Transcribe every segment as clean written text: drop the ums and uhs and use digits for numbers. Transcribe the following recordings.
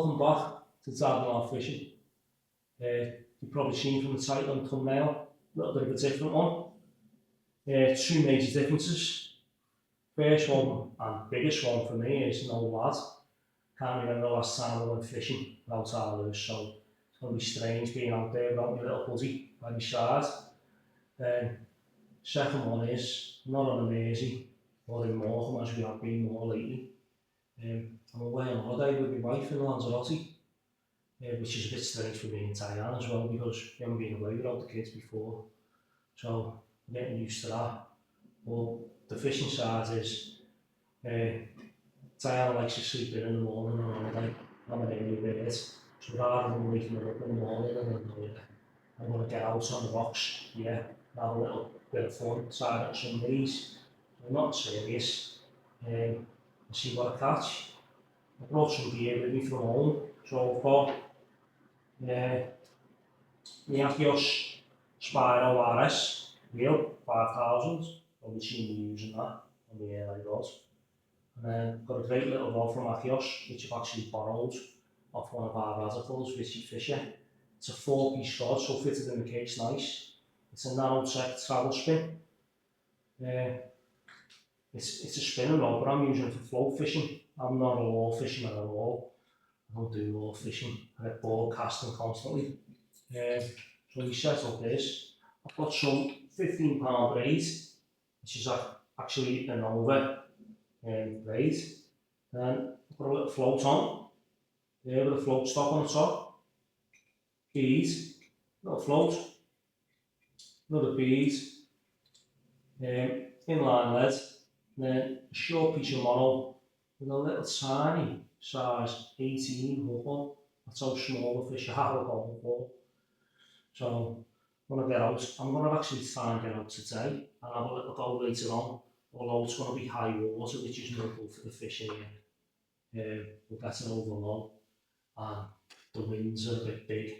welcome back to Dad Fishing. You've probably seen from the title and thumbnail, a little bit of a different one. Two major differences. First one and biggest one for me is no lad. Can't remember the last time I went fishing without our lures, so it's going to be strange being out there without my little buddy by my side. Second one is, not on a Mersey or in Morecambe as we have been more lately. I'm away on holiday with my wife in Lanzarote, which is a bit strange for me and Diane as well because we haven't been away without the kids before. So I'm getting used to that. But the fishing side is, Diana likes to sleep in the morning on holiday. I'm an early bird, so rather than waking her up in the morning and then I'm going to get out on the rocks, have a little bit of fun, side at some breeze. I'm not serious, and see what I catch. I brought some gear with me from home, so I've got the Achios Spyro RS wheel, 5000, probably seen me using that on the air I got. And then I've got a great little rod from Achios, which I've actually borrowed off one of our radicals, Richie Fisher. It's a 4-piece rod, so fitted in the case nice. It's a narrow tech travel spin. It's a spinning rod, but I'm using it for float fishing. I'm not a lure fisherman at all. I don't do lure fishing. I get bored casting constantly. So we set up this. I've got some 15-pound braid, which is actually an over braid. Then I've got a little float on, there with a float stop on the top. Bead, little float, another bead, inline lead, and then a short piece of mono with a little tiny size 18 hook on. That's how small the fish are going for. So when I get out, I'm going to actually try and get out today and have a little go later on, although it's going to be high water, which is no good for the fish in here. We're getting over low and the winds are a bit big.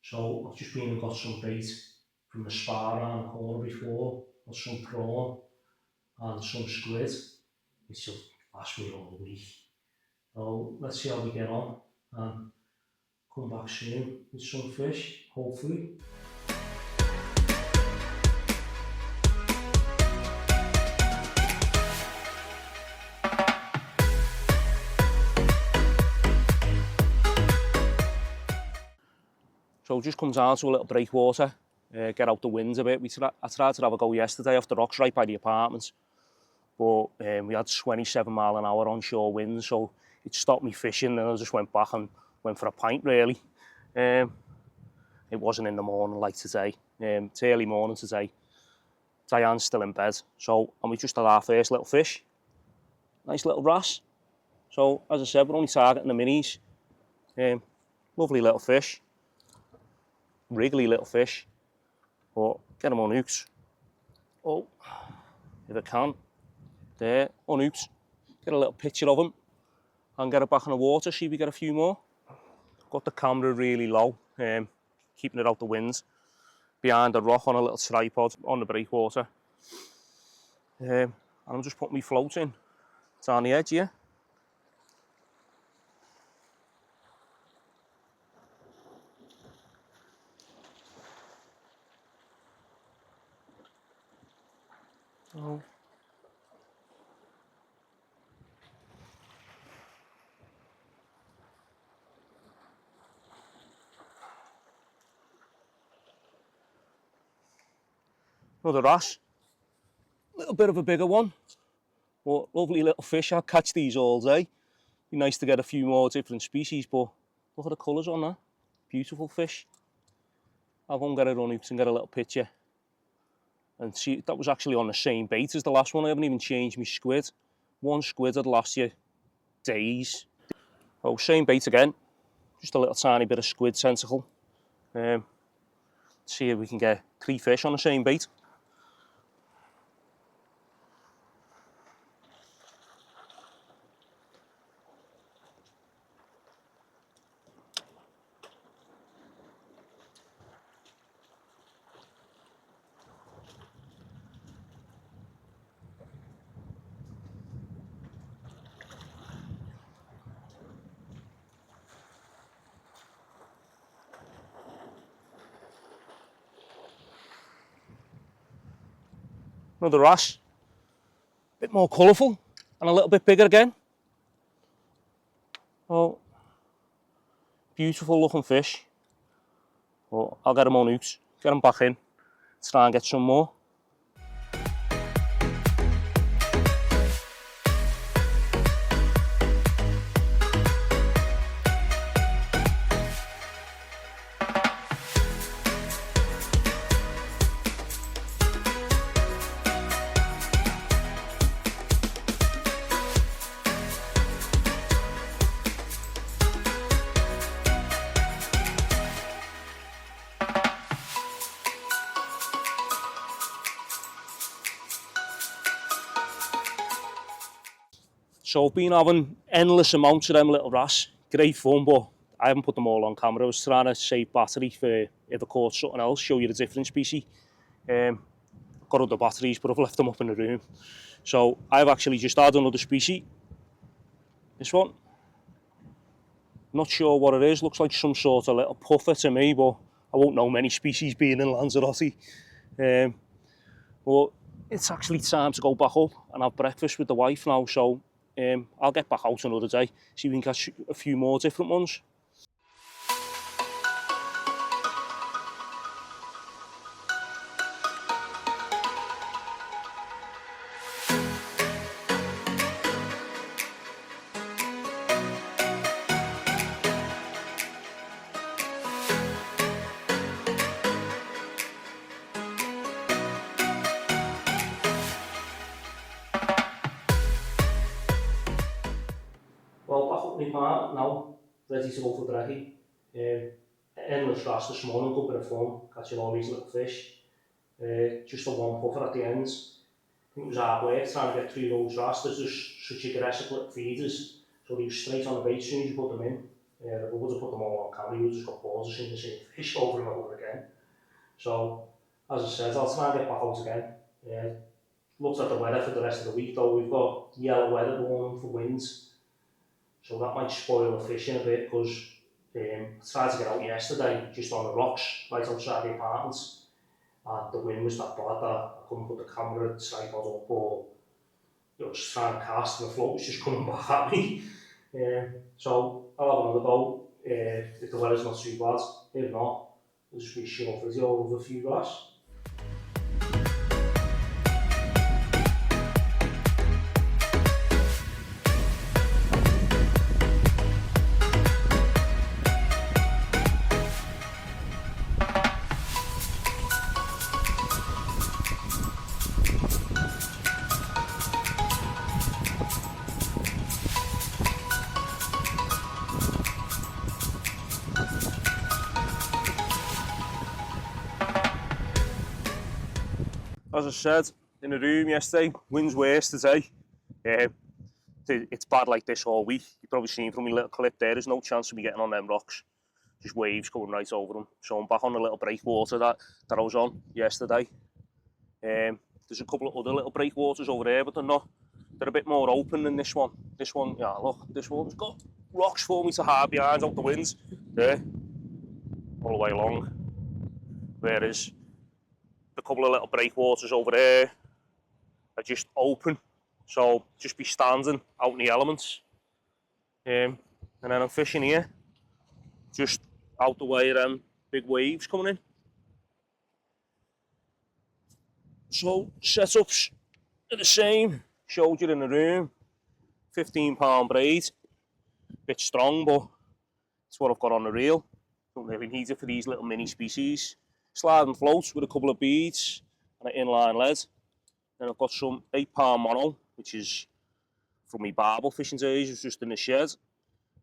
So I've just been and got some bait from the spar around the corner before, got some prawn and some squid, which will last me all week. So let's see how we get on and come back soon with some fish, hopefully. So it just comes down to a little breakwater, get out the winds a bit. I tried to have a go yesterday off the rocks right by the apartments, but we had 27-mile-an-hour onshore winds, so it stopped me fishing, and I just went back and went for a pint really. It wasn't in the morning like today. It's early morning today. Diane's still in bed, and we just had our first little fish. Nice little wrasse. So as I said, we're only targeting the minis. Lovely little fish. Wriggly little fish, but get them unhooked. Oh, if I can, there, unhooked. Get a little picture of them and get it back in the water, see if we get a few more. Got the camera really low, keeping it out the winds, behind a rock on a little tripod on the breakwater. And I'm just putting my float in. It's on the edge here. Oh. Another wrasse, a little bit of a bigger one, but lovely little fish. I'll catch these all day. Be nice to get a few more different species, but look at the colours on that. Beautiful fish. I'll go and get it unhooked and get a little picture. And see, that was actually on the same bait as the last one. I haven't even changed my squid. One squid had last you days. Oh, same bait again. Just a little tiny bit of squid tentacle. See if we can get 3 fish on the same bait. another wrasse. A bit more colourful and a little bit bigger again. Oh, beautiful looking fish. But I'll get them on out, get them back in, try and get some more. So I've been having endless amounts of them little wrasse, great fun, but I haven't put them all on camera. I was trying to save battery for if I caught something else, show you the different species. I've got other batteries, but I've left them up in the room. So I've actually just added another species. This one. Not sure what it is, looks like some sort of little puffer to me, but I won't know many species being in Lanzarote. But it's actually time to go back up and have breakfast with the wife now, so I'll get back out another day, see if we can catch a few more different ones. Well, back up in my apartment now, ready to go for brekkie. Endless wrasse this morning, good bit of fun, catching all these little fish. Just the one puffer at the ends. I think it was hard work trying to get through those wrasse. There's just such aggressive little feeders, so they were straight on the bait as soon as you put them in. If we would have put them all on camera, you would have just got bored of seeing the same fish over and over again. So, as I said, I'll try and get back out again. Looked at the weather for the rest of the week though, we've got yellow weather warning for winds. So that might spoil the fishing a bit, because I tried to get out yesterday, just on the rocks, right outside the apartments, and the wind was that bad that I couldn't put the camera tripod up, or just trying to cast, and the float was just coming back at me. So I'll have another go if the weather's not too bad. If not, we'll just be a short video of a few wrasse. As I said in the room yesterday, wind's worse today. It's bad like this all week. You've probably seen from my little clip there, there's no chance of me getting on them rocks. Just waves coming right over them. So I'm back on the little breakwater that I was on yesterday. There's a couple of other little breakwaters over there, but they're a bit more open than this one. This one, yeah, look, this one's got rocks for me to hide behind out the winds. There, all the way along. Whereas a couple of little breakwaters over there are just open, so just be standing out in the elements. And then I'm fishing here, just out the way of them big waves coming in. So setups are the same, showed you in the room. 15-pound braid, bit strong, but it's what I've got on the reel. Don't really need it for these little mini species. Sliding floats with a couple of beads and an inline lead. Then I've got some 8-pound mono, which is from my barbel fishing days, it's just in the shed.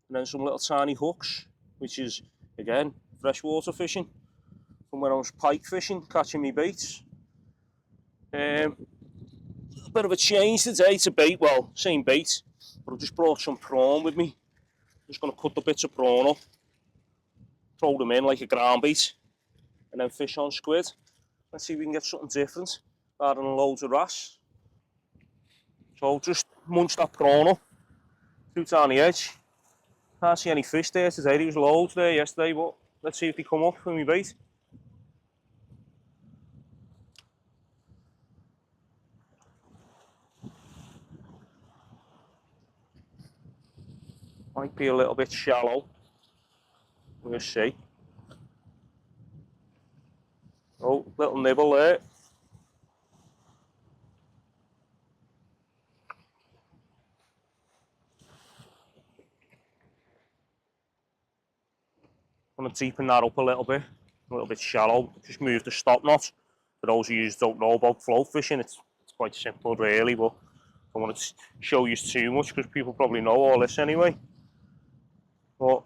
And then some little tiny hooks, which is, again, freshwater fishing. From when I was pike fishing, catching me baits. A bit of a change today to bait, well, same bait, but I've just brought some prawn with me. Just going to cut the bits of prawn up, throw them in like a ground bait, and then fish on squid. Let's see if we can get something different rather than loads of wrasse. So just munch that prawn up, through down the edge. Can't see any fish there today, there was loads there yesterday, but let's see if they come up when we bait. Might be a little bit shallow. We'll see. Oh, little nibble there. I'm going to deepen that up a little bit shallow. Just move the stop knot. For those of you who don't know about float fishing, it's quite simple really, but I don't want to show you too much because people probably know all this anyway. But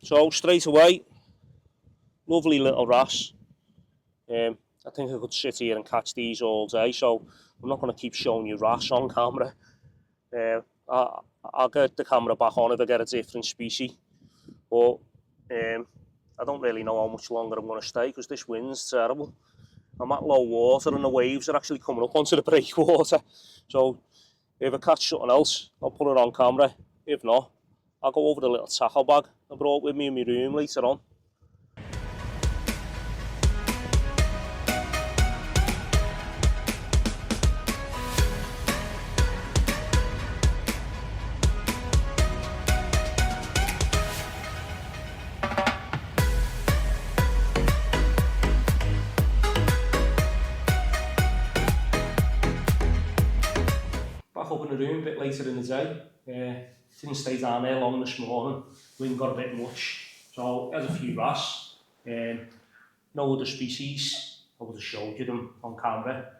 so straight away, lovely little wrasse. I think I could sit here and catch these all day, so I'm not going to keep showing you wrasse on camera. I'll get the camera back on if I get a different species, but I don't really know how much longer I'm going to stay because this wind's terrible. I'm at low water and the waves are actually coming up onto the breakwater, so if I catch something else, I'll put it on camera. If not, I'll go over the little tackle bag I brought with me in my room later on. Back up in the room a bit later in the day. Didn't stay down there long this morning. Wind got a bit much, so I had a few wrasse. No other species. I would have showed you them on camera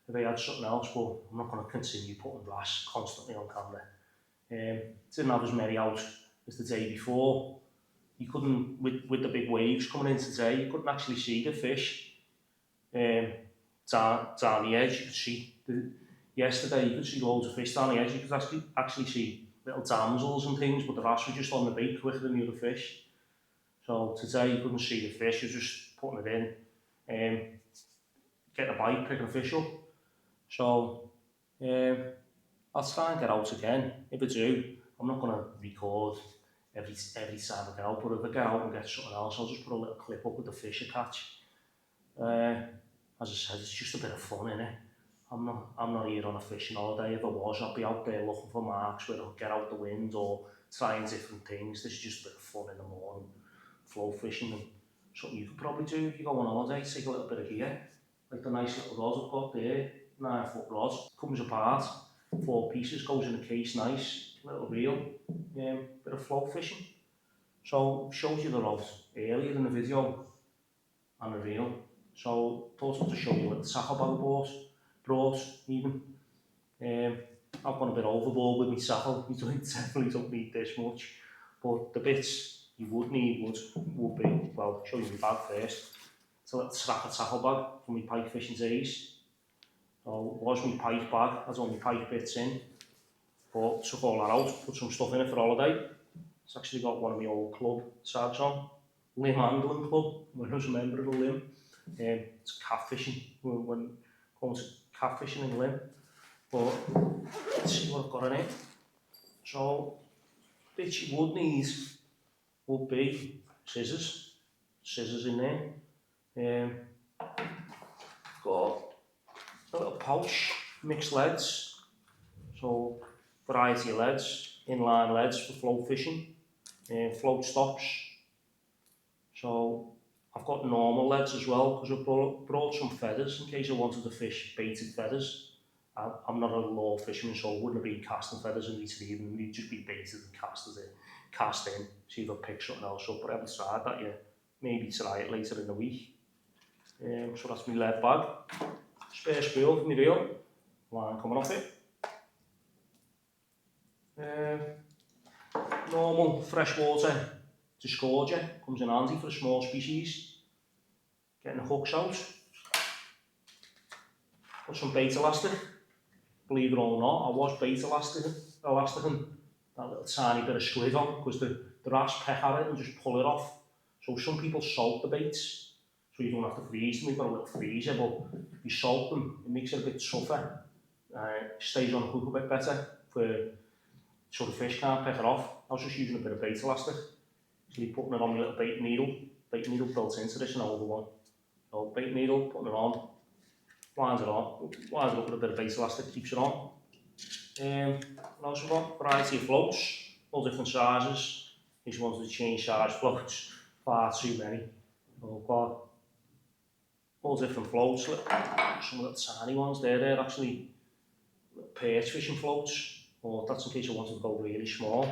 if I had something else, but I'm not going to continue putting wrasse constantly on camera. Didn't have as many out as the day before. You couldn't, with the big waves coming in today, you couldn't actually see the fish down the edge. You could see yesterday you could see loads of fish down the edge. You could actually see little damsels and things, but the wrasse were just on the bait quicker than the other fish. So today you couldn't see the fish, you were just putting it in, getting a bite, picking a fish up. So I'll try and get out again. If I do, I'm not going to record every time I get out, but if I get out and get something else, I'll just put a little clip up with the fish I catch. As I said, it's just a bit of fun, innit? I'm not here on a fishing holiday. If I was, I'd be out there looking for marks where I'll get out the wind or trying different things. This is just a bit of fun in the morning, float fishing, and something you could probably do if you go on holiday. Take a little bit of gear, like the nice little rod I've got there, 9-foot rod, comes apart, 4 pieces, goes in a case, nice little reel, bit of float fishing. So showed you the rod earlier in the video and the reel. So thought I'd show you what the tackle bag brought even. I've gone a bit overboard with my tackle. You definitely don't need this much, but the bits you would need would be, well, show you my bag first. It's a little strapper tackle bag for my pike fishing days. So it was my pike bag, has all my pike bits in, but took all that out, put some stuff in it for holiday. It's actually got one of my old club tags on, Limb Handling Club, when I was a member of the Limb. It's catfishing, when going to catfishing in Limb. But let's see what I've got in it. So, bits you would need would be scissors in there. Got a little pouch, mixed leads, so variety of leads, inline leads for float fishing, float stops. So I've got normal leads as well because I brought some feathers in case I wanted to fish baited feathers. I'm not a law fisherman, so I wouldn't have been casting feathers in each of them. They'd just be baited and cast in, see if I pick something else up. But I haven't tried that yet. Maybe try it later in the week. So that's my lead bag. Spare spool for my reel. Line coming off it. Normal freshwater disgorger comes in handy for a small species. Getting the hooks out. Got some bait elastic. Believe it or not, I was bait elastic and that little tiny bit of squid on because the wrasse peck at it and just pull it off. So some people salt the baits so you don't have to freeze them. We've got a little freezer, but if you salt them, it makes it a bit tougher Stays on the hook a bit better so the fish can't pick it off. I was just using a bit of bait elastic. So you're putting it on my little bait needle built into this, an older one. So bait needle, putting it on, winds it up with a bit of bait elastic, keeps it on. And also we've got a variety of floats, all different sizes. These ones that change size floats, far too many. So we've got all different floats. Some of the tiny ones they're actually perch fishing floats, or that's in case you wanted to go really small.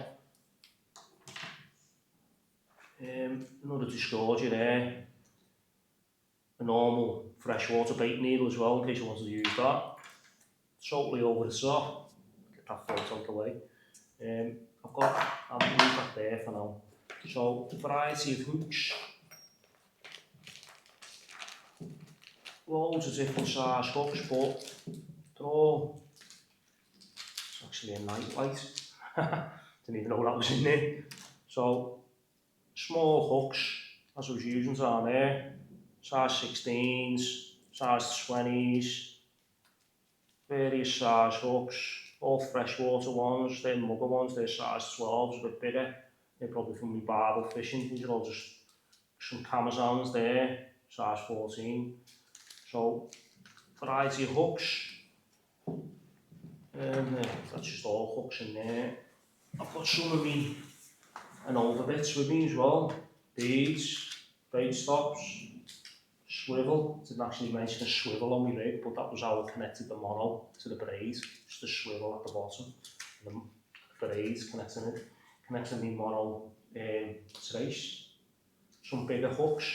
Another disgorger there, a normal freshwater bait needle as well in case you wanted to use that. Totally over the top, get that float out of the way. I'll leave that there for now. So a variety of hooks, loads of different size hooks, but they're all, it's actually a night light. Didn't even know that was in there. So small hooks, as I was using down there, size 16s, size 20s, various size hooks, all freshwater ones, they're mugger ones, they're size 12s, a bit bigger. They're probably from my barbel fishing. These are all just some Amazons there, size 14. So, variety of hooks. That's just all hooks in there. I've got some of me and older bits with me as well. Beads, bait stops, swivel. I didn't actually mention a swivel on my rig, but that was how I connected the mono to the braid. Just a swivel at the bottom. And the braid connecting the mono trace. Some bigger hooks.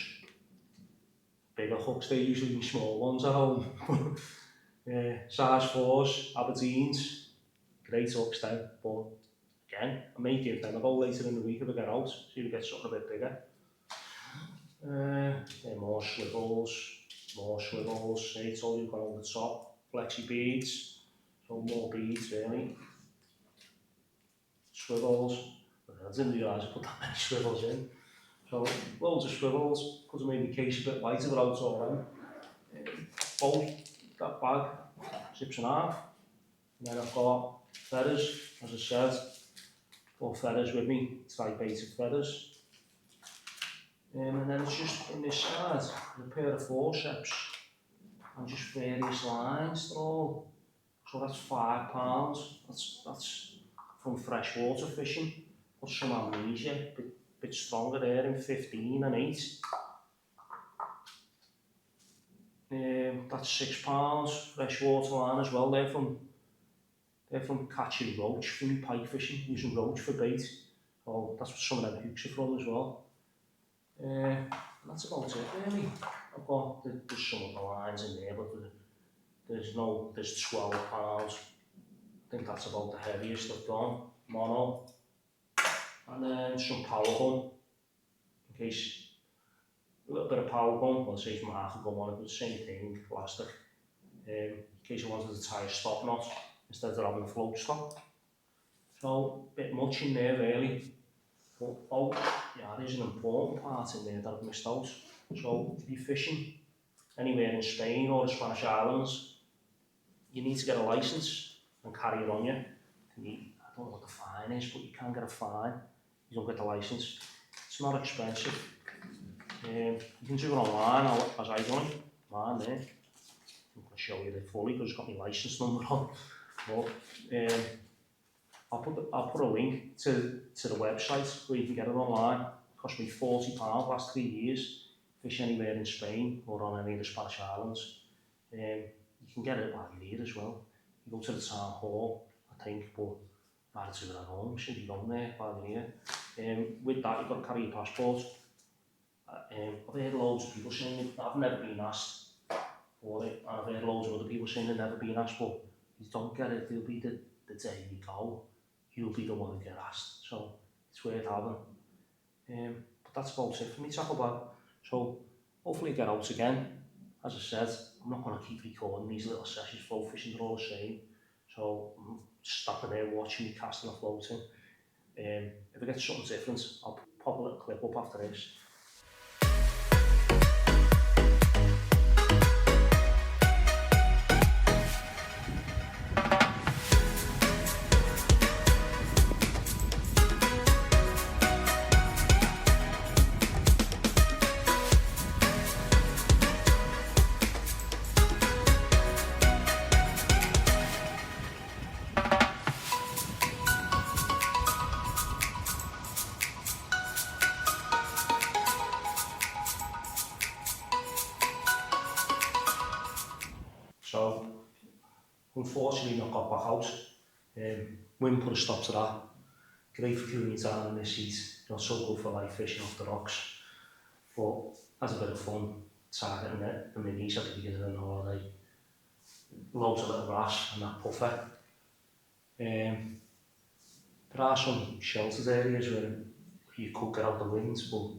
Bigger hooks, they're usually the small ones at home. Size 4s, Aberdeens. Great hooks then, but again, I may give them a go later in the week if I get out, see if we get something a bit bigger. More swivels, I told you I've got over the top, flexi beads, so more beads really. Swivels, I didn't realise I put that many swivels in. So loads of swivels, because I made the case a bit lighter without all them. Bolt, that bag, zips in half. And then I've got feathers, as I said, 4 feathers with me, tri-baited feathers. And then it's just in this side, a pair of forceps and just various lines. So that's £5. That's from freshwater fishing. Got some amnesia, bit stronger there in 15 and 8. That's £6 freshwater line as well. They're from catching roach for me pike fishing, using roach for bait. So that's what some of them hooks are from as well. That's about it really. I've got there's some of the lines in there, but there's 12 pounds. I think that's about the heaviest I've done. Mono. And then some power gun. In case a little bit of power gun, well, say from half a gun on it, but the same thing, plastic. In case you wanted to tie a stop knot instead of having a float stop. So a bit much in there really. But oh yeah, there's an important part in there that I've missed out. So if you're fishing anywhere in Spain or the Spanish Islands, you need to get a license and carry it on you. I don't know what the fine is, but you can get a fine. You don't get the license. It's not expensive. You can do it online, as I done it. Mine there. I'm going to show you it fully because it's got my license number on. But I'll put a link to the website where you can get it online. It cost me £40 last 3 years. Fish anywhere in Spain or on any of the Spanish Islands. You can get it while you're here as well. You go to the town hall, I think, but rather do it at home. You shouldn't be going there while you're here. With that, you've got to carry your passport. I've heard loads of people saying it. I've never been asked for it, and I've heard loads of other people saying they've never been asked, but if you don't get it, it'll be the day you go. You'll be the one who get asked, so it's worth having. But that's about it for me, Tackleback. So hopefully I get out again. As I said, I'm not going to keep recording these little sessions. Float fishing are all the same, so I'm stopping there watching me casting and floating. If I get something different, I'll pop a little clip up after this. unfortunately not got back out. Wind put a stop to that. Great for cooling down in this heat, not so good for light fishing off the rocks. But as a bit of fun, targeting the minis at the beginning of the holiday. Loads of little brass and that puffer. There are some sheltered areas where you could get out the winds, but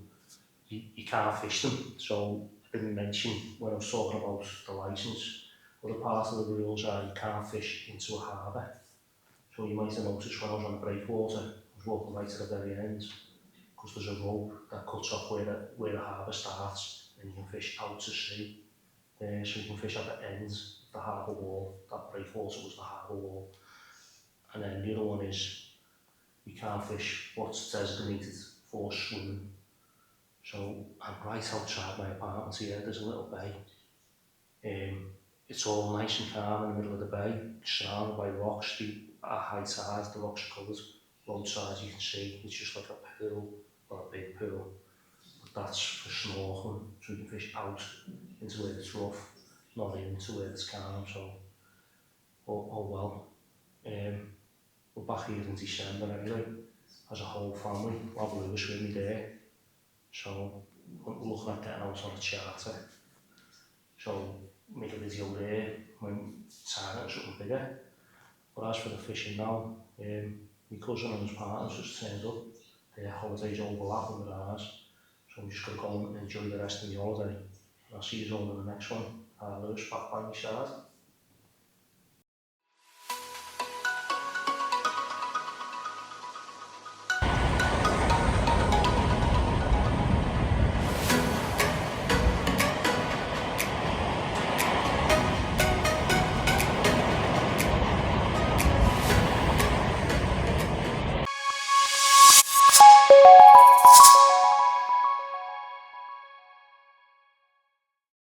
you can't fish them. So I didn't mention when I was talking about the licence, other part of the rules are you can't fish into a harbour. So you might have noticed when I was on the breakwater, I was walking right to the very end, because there's a rope that cuts off where the harbour starts, and you can fish out to sea. So you can fish at the ends of the harbour wall. That breakwater was the harbour wall. And then the other one is you can't fish what's designated for swimming. So I'm right outside my apartment here, there's a little bay. It's all nice and calm in the middle of the bay, surrounded by rocks. At high tide, the rocks are covered. Low tide, you can see it's just like a pool, or a big pool. But that's for snorkeling, so you can fish out into where it's rough, not into where it's calm. So, oh well. We're back here in December anyway, as a whole family. Rob Lewis with me there. So, we're looking at getting out on a charter. So, make a video there when targeting something bigger. But as for the fishing now, my cousin and his partners just turned up. Their holidays overlapping with ours. So I'm just going to go and enjoy the rest of the holiday. And I'll see you all in the next one. Lewis, back by my side.